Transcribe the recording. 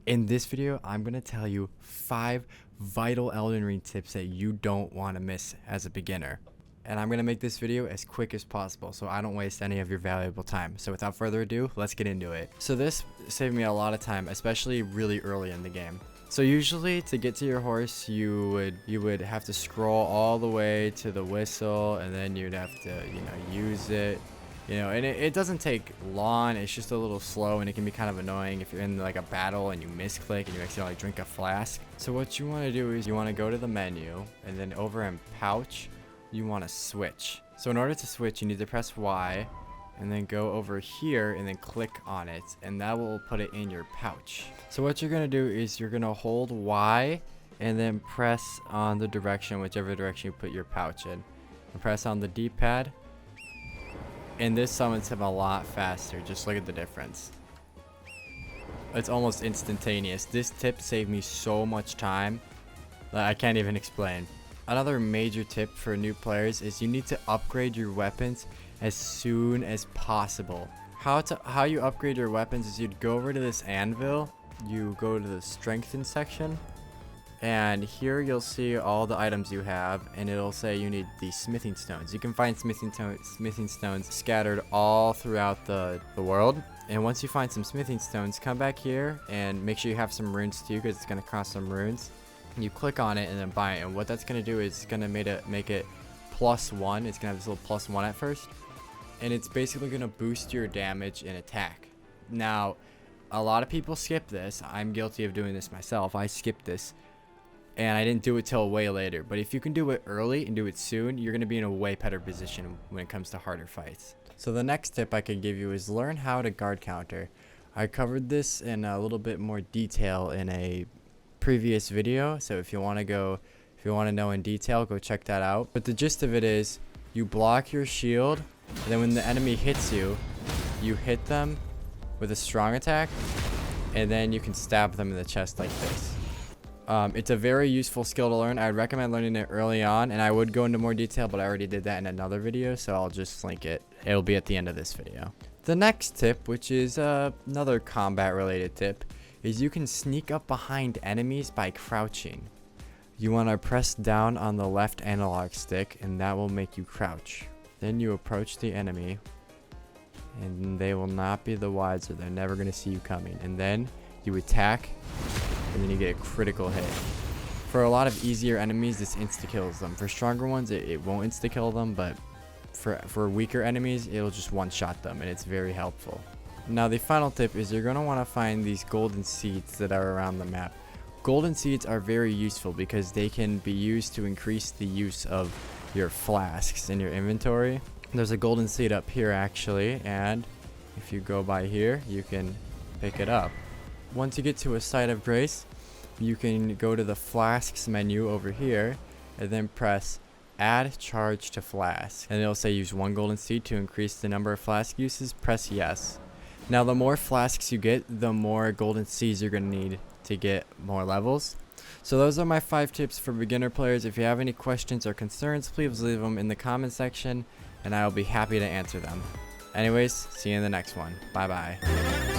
In this video, I'm going to tell you 5 vital Elden Ring tips that you don't want to miss as a beginner. And I'm going to make this video as quick as possible so I don't waste any of your valuable time. So without further ado, let's get into it. So this saved me a lot of time, especially really early in the game. So usually to get to your horse, you would have to scroll all the way to the whistle, and then you'd have to, use it. And it doesn't take long. It's just a little slow, and it can be kind of annoying if you're in like a battle and you misclick and you accidentally drink a flask. So what you want to do is you want to go to the menu, and then over in pouch, you want to switch. So in order to switch, you need to press Y, and then go over here and then click on it, and that will put it in your pouch. So what you're going to do is you're going to hold Y and then press on the direction, whichever direction you put your pouch in, and press on the D-pad. And this summons him a lot faster. Just look at the difference. It's almost instantaneous. This tip saved me so much time that I can't even explain. Another major tip for new players is you need to upgrade your weapons as soon as possible. How you upgrade your weapons is you'd go over to this anvil, you go to the strengthen section, and here you'll see all the items you have, and it'll say you need the smithing stones. You can find smithing stones scattered all throughout the world. And once you find some smithing stones, come back here and make sure you have some runes too, because it's going to cost some runes. You click on it and then buy it, and what that's going to do is it's going to make it +1. It's going to have this little +1 at first, and it's basically going to boost your damage and attack. Now, a lot of people skip this. I'm guilty of doing this myself. I skipped this, and I didn't do it till way later. But if you can do it early and do it soon, you're going to be in a way better position when it comes to harder fights. So the next tip I could give you is learn how to guard counter. I covered this in a little bit more detail in a previous video, so if you want to know in detail, go check that out. But the gist of it is you block your shield, and then when the enemy hits you, you hit them with a strong attack, and then you can stab them in the chest like this. It's a very useful skill to learn. I'd recommend learning it early on, and I would go into more detail, but I already did that in another video, so I'll just link it. It'll be at the end of this video. The next tip, which is another combat related tip, is you can sneak up behind enemies by crouching. You want to press down on the left analog stick, and that will make you crouch. Then you approach the enemy, and they will not be the wiser. They're never going to see you coming. And then you attack, and then you get a critical hit. For a lot of easier enemies, this insta-kills them. For stronger ones, it won't insta-kill them, but for weaker enemies, it'll just one-shot them, and it's very helpful. Now the final tip is you're going to want to find these golden seeds that are around the map. Golden seeds are very useful because they can be used to increase the use of your flasks in your inventory. There's a golden seed up here actually, and if you go by here, you can pick it up. Once you get to a site of grace, you can go to the flasks menu over here and then press add charge to flask, and it'll say use 1 golden seed to increase the number of flask uses. Press yes. Now the more flasks you get, the more golden seeds you're going to need to get more levels. So those are my 5 tips for beginner players. If you have any questions or concerns, please leave them in the comment section, and I will be happy to answer them. Anyways, see you in the next one. Bye bye.